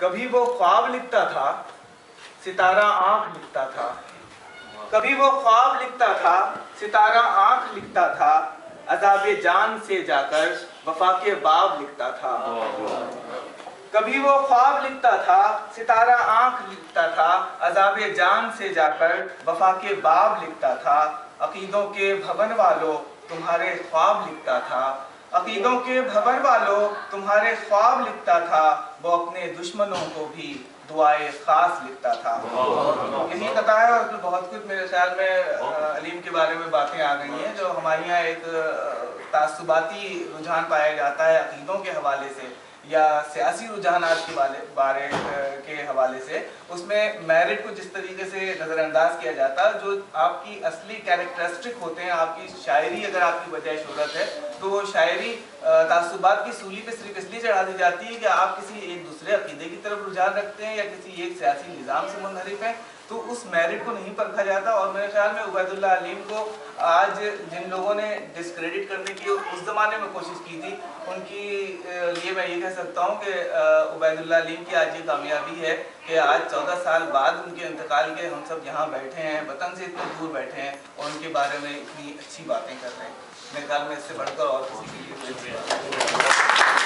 कभी वो ख्वाब लिखता था, सितारा आंख लिखता था। कभी वो ख्वाब लिखता था, सितारा आंख लिखता था। अज़ाबे जान से जाकर वफा के बाब लिखता था। कभी वो ख्वाब लिखता था, सितारा आंख लिखता था। अज़ाबे जान से जाकर वफा के बाब लिखता था। अकीदों के भवन वालों तुम्हारे ख्वाब लिखता था। अकीदों के भवन वालों तुम्हारे ख्वाब लिखता था। वो अपने दुश्मनों को भी दुआए खास लिखता था। यही कथा है और बहुत कुछ मेरे ख्याल में अलीम के बारे में बातें आ गई हैं जो हमारे यहाँ एक तासुबाती रुझान पाया जाता है अकीदों के हवाले से या सियासी रुझानात के बारे के हवाले से। उसमें मेरिट को जिस तरीके से नज़रअंदाज किया जाता है, जो आपकी असली कैरेक्टरिस्टिक होते हैं, आपकी शायरी अगर आपकी वजह शोहरत है तो वो शायरी तासुबात की सूली पे सिर्फ इसलिए चढ़ा दी जाती है कि आप किसी एक दूसरे अकीदे की तरफ रुझान रखते हैं या किसी एक सियासी निज़ाम से मुनहरिफ हैं, तो उस मेरिट को नहीं परखा जाता। और मेरे ख्याल में उबैदुल्लाह अलीम को आज जिन लोगों ने डिस्क्रेडिट करने की उस ज़माने में कोशिश की थी, उनकी लिए मैं ये कह सकता हूँ कि उबैदुल्लाह अलीम की आज ये कामयाबी है कि आज 14 साल बाद उनके इंतकाल के हम सब यहाँ बैठे हैं, वतन से इतने दूर बैठे हैं और उनके बारे में इतनी अच्छी बातें कर रहे हैं। मेरे ख्याल में इससे बढ़कर और किसी के लिए